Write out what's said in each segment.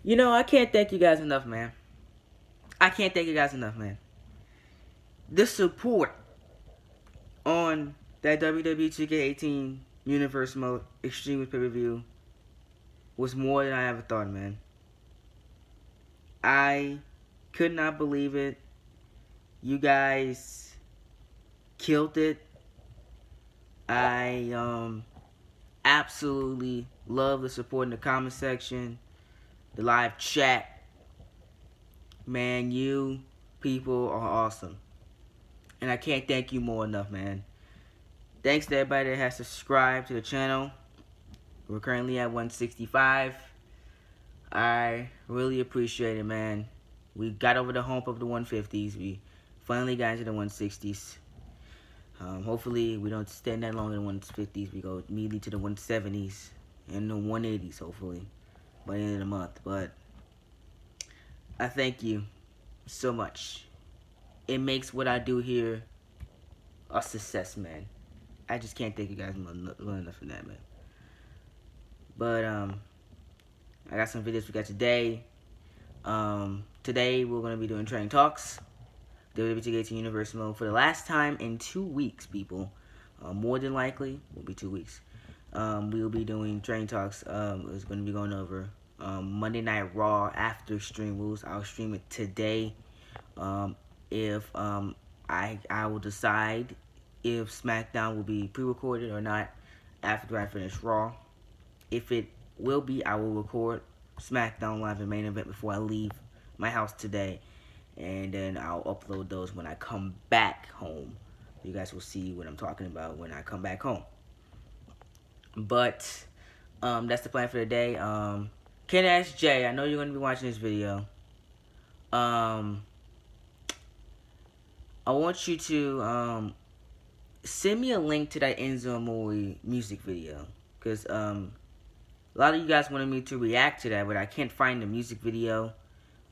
I can't thank you guys enough, man. I can't thank you guys enough, man. The support on that WWE 2K18 Universe Mode Extreme pay-per-view was more than I ever thought, man. I could not believe it. You guys killed it. I absolutely love the support in the comment section, the live chat. Man, you people are awesome. And I can't thank you more enough, man. Thanks to everybody that has subscribed to the channel. We're currently at 165. I really appreciate it, man. We got over the hump of the 150s. We finally got into the 160s. Hopefully, we don't stand that long in the 150s. We go immediately to the 170s and the 180s, hopefully, by the end of the month. But I thank you so much. It makes what I do here a success, man. I just can't thank you guys enough for that, man. But I got some videos we got today. Today we're gonna be doing training talks, WWE 2K18 Universe Mode for the last time in 2 weeks, people. More than likely, will be 2 weeks. We will be doing training talks. It's gonna be going over Monday Night Raw after Stream Rules. I'll stream it today. If I will decide if SmackDown will be pre-recorded or not after I finish Raw. If it will be, I will record SmackDown Live and main event before I leave my house today, and then I'll upload those when I come back home. You guys will see what I'm talking about when I come back home. But that's the plan for the day. Ken Ask Jay, I know you're gonna be watching this video. I want you to send me a link to that Enzo Amore music video, because a lot of you guys wanted me to react to that, but I can't find the music video.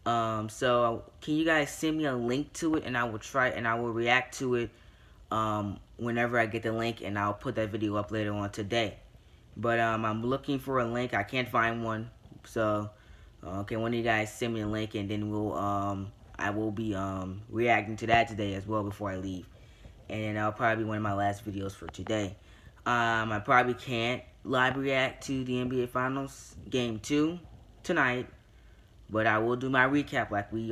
So can you guys send me a link to it, and I will react to it whenever I get the link, and I'll put that video up later on today. But I'm looking for a link. I can't find one. So okay, one of you guys send me a link, and then I will be reacting to that today as well before I leave. And that'll probably be one of my last videos for today. I probably can't live react to the NBA Finals Game 2 tonight, but I will do my recap like we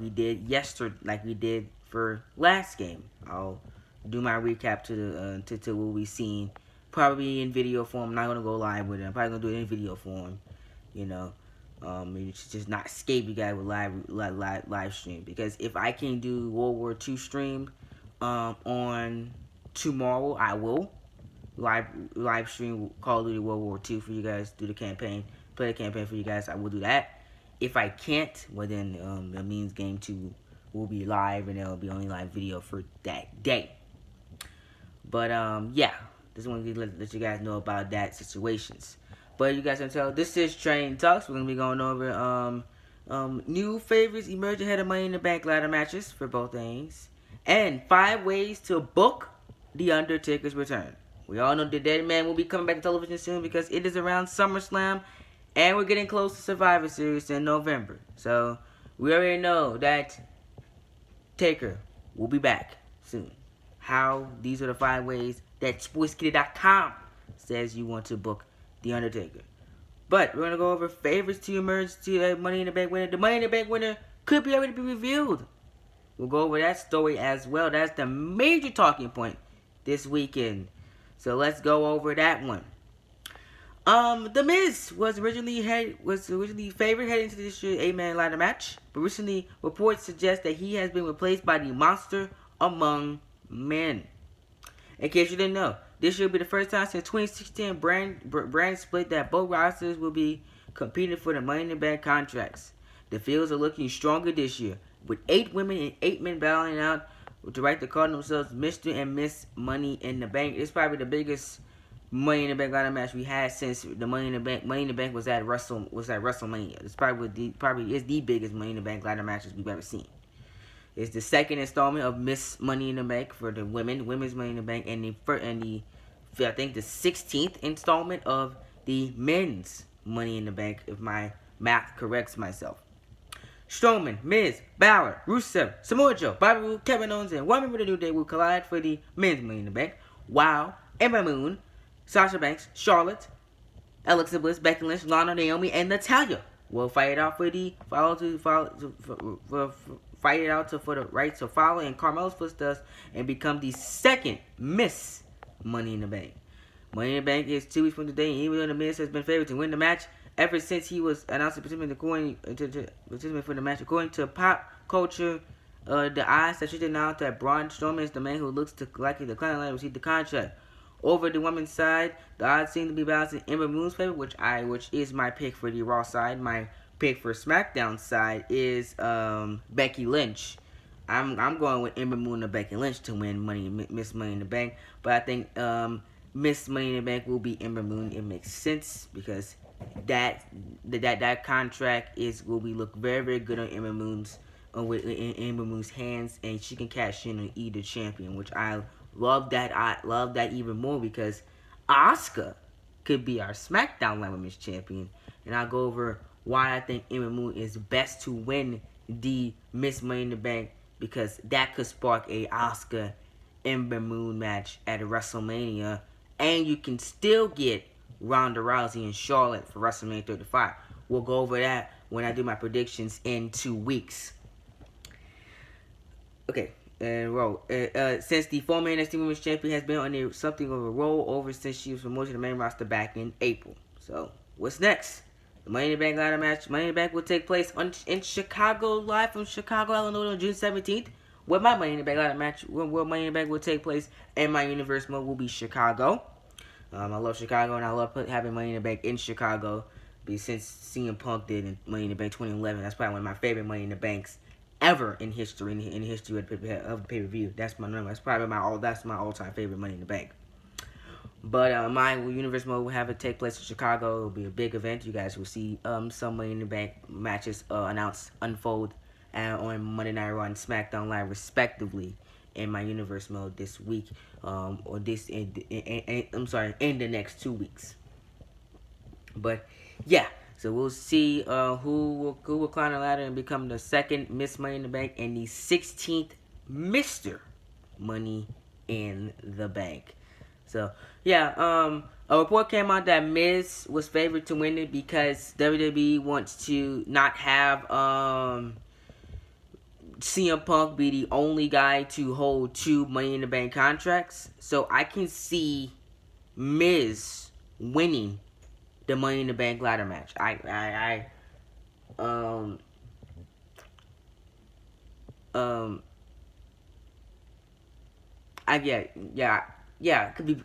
did yesterday, like we did for last game. I'll do my recap to what we seen, probably in video form. I'm not gonna go live with it. I'm probably gonna do it in video form. You know, it's just not escape you guys with live stream, because if I can do World War II stream on tomorrow, I will live stream Call of Duty World War II for you guys, do the campaign, play the campaign for you guys. I will do that. If I can't, well then that means Game 2 will be live, and it'll be only live video for that day. But yeah, just want to let you guys know about that situations. But you guys can tell, this is Training Talks. We're gonna be going over new favorites emerging ahead of Money in the Bank ladder matches for both things, and 5 ways to book the Undertaker's return. We all know the Dead Man will be coming back to television soon, because it is around SummerSlam, and we're getting close to Survivor Series in November. So we already know that Taker will be back soon. These are the 5 ways that SportsKitty.com says you want to book the Undertaker. But we're gonna go over favorites to emerge to Money in the Bank winner. The Money in the Bank winner could be already be revealed. We'll go over that story as well. That's the major talking point this weekend. So let's go over that one. The Miz was originally favored heading into this year's 8-man ladder match, but recently reports suggest that he has been replaced by the Monster Among Men. In case you didn't know, this year will be the first time since 2016 brand split that both rosters will be competing for the Money in the Bank contracts. The fields are looking stronger this year, with 8 women and 8 men battling out to right to call themselves Mr. and Miss Money in the Bank. It's probably the biggest Money in the Bank ladder match we had since the Money in the Bank was at WrestleMania. It's probably is the biggest Money in the Bank ladder matches we've ever seen. It's the second installment of Miss Money in the Bank for the women's Money in the Bank, and I think the 16th installment of the men's Money in the Bank, if my Math corrects myself. Strowman, Miz, Balor, Rusev, Samoa Joe, Bobby Roode, Kevin Owens, and one member of the New Day will collide for the men's Money in the Bank. While Ember Moon, Sasha Banks, Charlotte, Alexa Bliss, Becky Lynch, Lana, Naomi, and Natalya will fight it out for the for the right to follow in Carmella's footsteps and become the second Miss Money in the Bank. Money in the Bank is 2 weeks from today, and even though the Miz has been favored to win the match ever since he was announced to participate for the match, according to pop culture, the odds that she announced that Braun Strowman is the man who looks to likely the client line receive the contract. Over the women's side, the odds seem to be balanced in Ember Moon's favor, which is my pick for the Raw side. My pick for SmackDown side is Becky Lynch. I'm going with Ember Moon or Becky Lynch to win Miss Money in the Bank, but I think Miss Money in the Bank will be Ember Moon. It makes sense because that contract will be look very, very good on Ember Moon's in Ember Moon's hands, and she can cash in on either champion, which I love that. I love that even more because Asuka could be our SmackDown Live Women's Champion, and I'll go over why I think Ember Moon is best to win the Miss Money in the Bank, because that could spark a Asuka Ember Moon match at WrestleMania, and you can still get Ronda Rousey and Charlotte for WrestleMania 35. We'll go over that when I do my predictions in 2 weeks. Okay, since the former NXT Women's Champion has been on something of a rollover since she was promoted to the main roster back in April. So, what's next? The Money in the Bank ladder match. Money in the Bank will take place in Chicago, live from Chicago, Illinois on June 17th. Where my Money in the Bank ladder match, where Money in the Bank will take place, and my universe mode will be Chicago. I love Chicago, and I love having Money in the Bank in Chicago. Since CM Punk did in Money in the Bank 2011, that's probably one of my favorite Money in the Banks ever in history, in the history of the pay-per-view. That's my number. That's probably my all-time favorite Money in the Bank. But my universe mode will have it take place in Chicago. It'll be a big event. You guys will see some Money in the Bank matches unfold on Monday Night Raw and SmackDown Live respectively in my universe mode this week, in the next 2 weeks. But yeah. So we'll see who will climb the ladder and become the second Miss Money in the Bank and the 16th Mr. Money in the Bank. So yeah, a report came out that Miz was favored to win it because WWE wants to not have CM Punk be the only guy to hold 2 Money in the Bank contracts. So I can see Miz winning the Money in the Bank ladder match. Could be,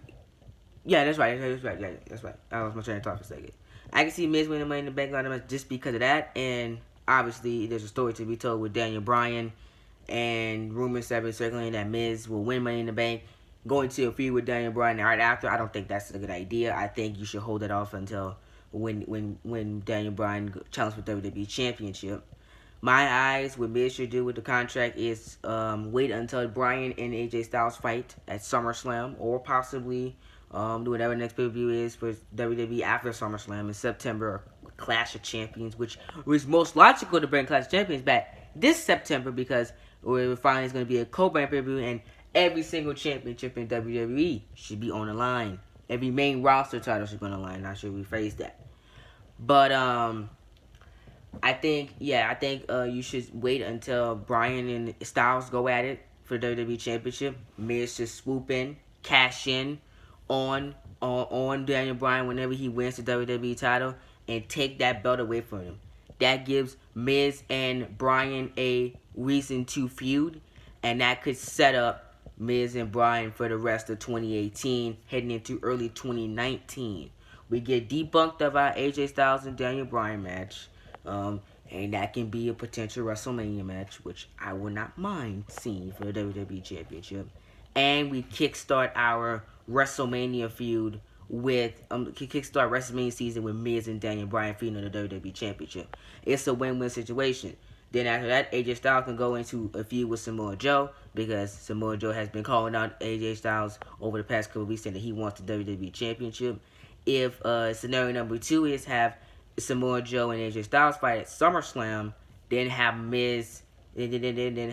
that's right, that's right. I was trying to talk for a second. I can see Miz winning the Money in the Bank ladder match just because of that, and obviously there's a story to be told with Daniel Bryan, and rumors have been circulating that Miz will win Money in the Bank, going to a feud with Daniel Bryan right after. I don't think that's a good idea. I think you should hold it off until when Daniel Bryan challenges for WWE Championship. My eyes, what Miz should do with the contract is wait until Bryan and AJ Styles fight at SummerSlam, or possibly do whatever the next pay-per-view is for WWE after SummerSlam in September, or Clash of Champions, which was most logical to bring Clash of Champions back this September because we're finally going to be a co-brand pay-per-view, and every single championship in WWE should be on the line. Every main roster title should be on the line. I should rephrase that. But I think you should wait until Bryan and Styles go at it for the WWE Championship. Miz should swoop in, cash in on Daniel Bryan whenever he wins the WWE title, and take that belt away from him. That gives Miz and Bryan a reason to feud, and that could set up Miz and Bryan for the rest of 2018, heading into early 2019. We get debunked of our AJ Styles and Daniel Bryan match, and that can be a potential WrestleMania match, which I would not mind seeing for the WWE Championship. And we kickstart our WrestleMania feud with kickstart WrestleMania season with Miz and Daniel Bryan feuding on the WWE Championship. It's a win-win situation. Then after that, AJ Styles can go into a feud with Samoa Joe, because Samoa Joe has been calling out AJ Styles over the past couple of weeks saying that he wants the WWE Championship. If scenario number 2 is have Samoa Joe and AJ Styles fight at SummerSlam, then have Miz, then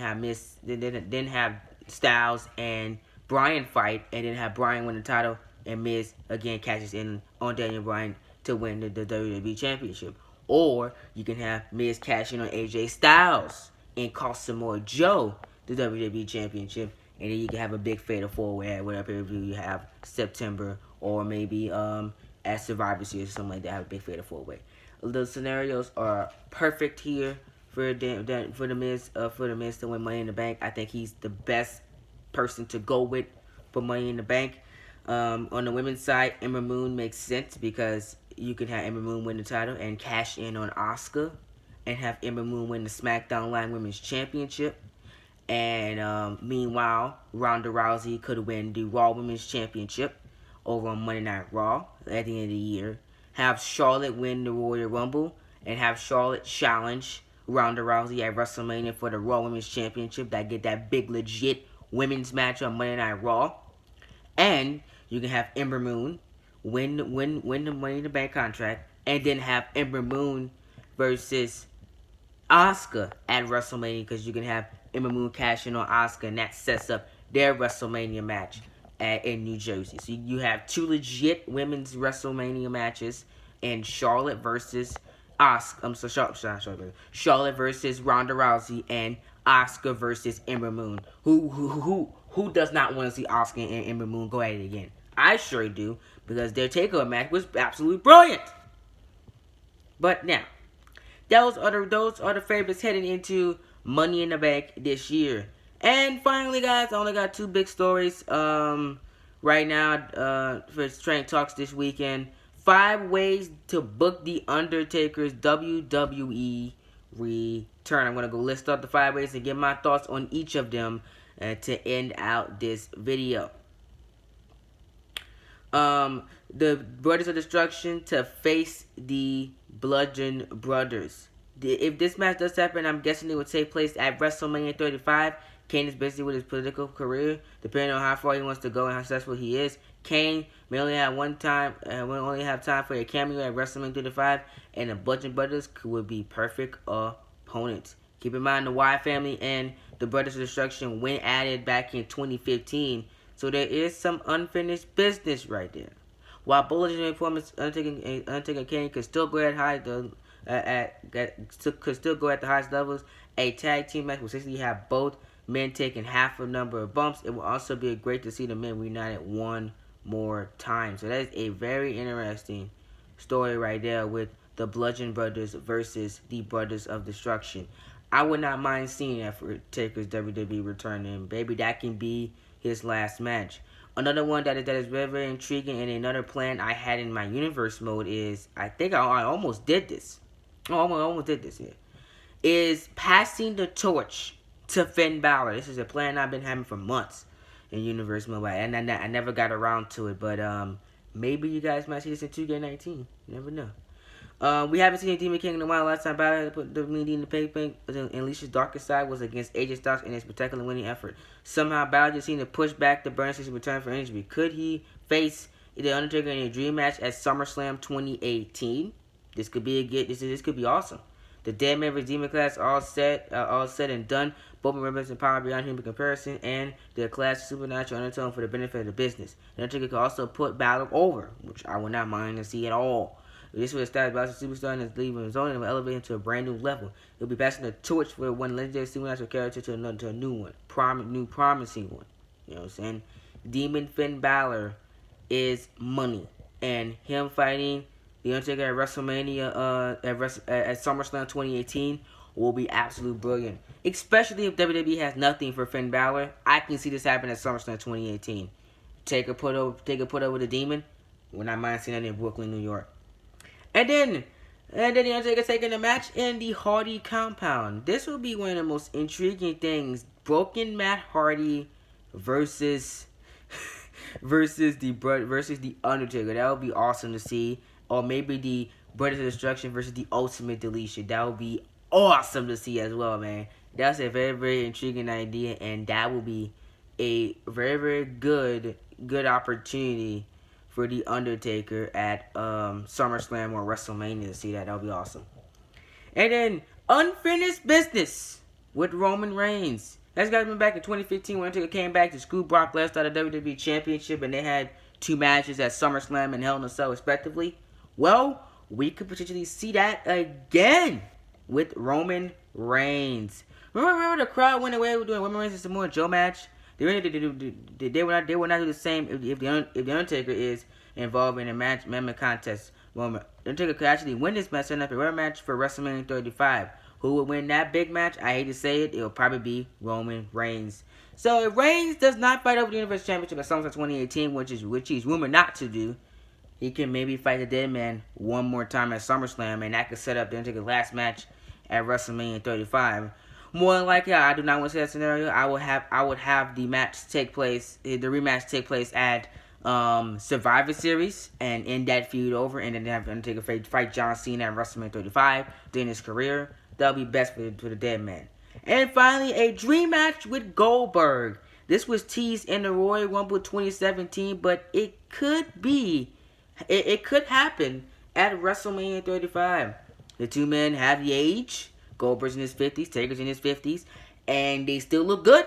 have Styles and Bryan fight, and then have Bryan win the title, and Miz again catches in on Daniel Bryan to win the WWE Championship. Or you can have Miz cash in on AJ Styles and cost Samoa Joe the WWE Championship, and then you can have a big fatal four-way at whatever pay-per-view you have September, or maybe at Survivor Series or something like that. Have a big fatal four-way. The scenarios are perfect here for the Miz to win Money in the Bank. I think he's the best person to go with for Money in the Bank. On the women's side, Ember Moon makes sense because you can have Ember Moon win the title and cash in on Asuka, and have Ember Moon win the SmackDown Live Women's Championship. And meanwhile, Ronda Rousey could win the Raw Women's Championship over on Monday Night Raw at the end of the year. Have Charlotte win the Royal Rumble, and have Charlotte challenge Ronda Rousey at WrestleMania for the Raw Women's Championship. That get that big legit women's match on Monday Night Raw. And you can have Ember Moon win the Money in the Bank contract, and then have Ember Moon versus Asuka at WrestleMania, because you can have Ember Moon cash in on Asuka, and that sets up their WrestleMania match in New Jersey. So you have two legit women's WrestleMania matches, and Charlotte versus Charlotte versus Ronda Rousey, and Asuka versus Ember Moon. Who does not want to see Asuka and Ember Moon go at it again? I sure do, because their takeover match was absolutely brilliant. But now, those are the favorites heading into Money in the Bank this year. And finally, guys, I only got two big stories right now for Train Talks this weekend. 5 ways to book The Undertaker's WWE return. I'm going to go list out the 5 ways and give my thoughts on each of them to end out this video. The Brothers of Destruction to face the Bludgeon Brothers. If this match does happen, I'm guessing it would take place at WrestleMania 35. Kane is busy with his political career, depending on how far he wants to go and how successful he is. Kane may only have time for a cameo at WrestleMania 35, and the Bludgeon Brothers would be perfect opponents. Keep in mind, the Wyatt family and the Brothers of Destruction went at it back in 2015, so there is some unfinished business right there. While Bullet performance, Undertaker and Kane could still go at the highest levels, a tag team match will essentially have both men taking half a number of bumps. It will also be great to see the men reunited one more time. So that is a very interesting story right there with the Bludgeon Brothers versus the Brothers of Destruction. I would not mind seeing that for Taker's WWE return, and maybe that can be his last match. Another one that is very, very intriguing, and another plan I had in my universe mode is, I think I almost did this. I almost did this here. Is passing the torch to Finn Balor. This is a plan I've been having for months in universe mode, and I never got around to it. But maybe you guys might see this in 2K19. You never know. We haven't seen a Demon King in a while. Last time Balor put the media in the paper and Alicia's darkest side was against AJ Styles in his spectacular winning effort. Somehow Balor just seemed to push back the burn station return for injury. Could he face the Undertaker in a dream match at SummerSlam 2018? This could be this could be awesome. The Dead Man vs. Demon class all said and done. Both represent power beyond human comparison, and their class supernatural undertone for the benefit of the business. The Undertaker could also put Balor over, which I would not mind to see at all. This will establish Balor as a superstar in his league of his own and will elevate him to a brand new level. He'll be passing the torch for one legendary supernatural character to a new one, promising one. You know what I'm saying? Demon Finn Balor is money, and him fighting The Undertaker at WrestleMania at SummerSlam 2018 will be absolutely brilliant. Especially if WWE has nothing for Finn Balor. I can see this happen at SummerSlam 2018. Taker put over the Demon. We're not mind seeing that in Brooklyn, New York. And then The Undertaker taking the match in the Hardy compound. This will be one of the most intriguing things. Broken Matt Hardy versus the Undertaker. That would be awesome to see. Or maybe the Brothers of Destruction versus the Ultimate Deletion. That would be awesome to see as well, man. That's a very, very intriguing idea, and that will be a very, very good opportunity for the Undertaker at SummerSlam or WrestleMania to see that. That would be awesome. And then unfinished business with Roman Reigns. That's got to be back in 2015 when Undertaker came back to screw Brock Lesnar at the WWE Championship, and they had 2 matches at SummerSlam and Hell in a Cell respectively. Well, we could potentially see that again with Roman Reigns. Remember the crowd went away doing Roman Reigns and Samoa Joe match? They will not do the same if the Undertaker is involved in a match contest. The Undertaker could actually win this match, setting up a rematch for WrestleMania 35. Who would win that big match? I hate to say it, it'll probably be Roman Reigns. So if Reigns does not fight over the Universal Championship at SummerSlam 2018, which he's rumored not to do, he can maybe fight the Dead Man one more time at SummerSlam, and that could set up the Undertaker's last match at WrestleMania 35. More than likely, I do not want to say that scenario. I would have the rematch take place at Survivor Series and end that feud over, and then have Undertaker fight John Cena at WrestleMania 35 during his career. That'll be best for the Dead Man. And finally, a dream match with Goldberg. This was teased in the Royal Rumble 2017, but it could happen at WrestleMania 35. The 2 men have the age. Goldberg's in his 50s, Taker's in his 50s, and they still look good.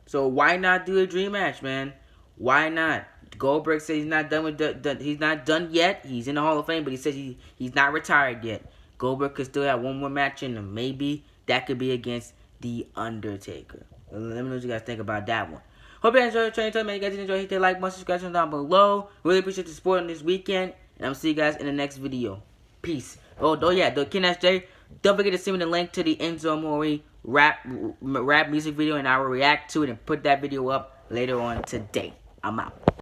So why not do a dream match, man? Why not? Goldberg says he's not done he's not done yet. He's in the Hall of Fame, but he says he's not retired yet. Goldberg could still have one more match in him. Maybe that could be against the Undertaker. Let me know what you guys think about that one. Hope you guys enjoyed the training. Tell me if you guys did enjoy. Hit that like button, subscribe down below. Really appreciate the support on this weekend, and I'll see you guys in the next video. Peace. Oh yeah, the Ken SJ. Don't forget to send me the link to the Enzo Amore rap music video, and I will react to it and put that video up later on today. I'm out.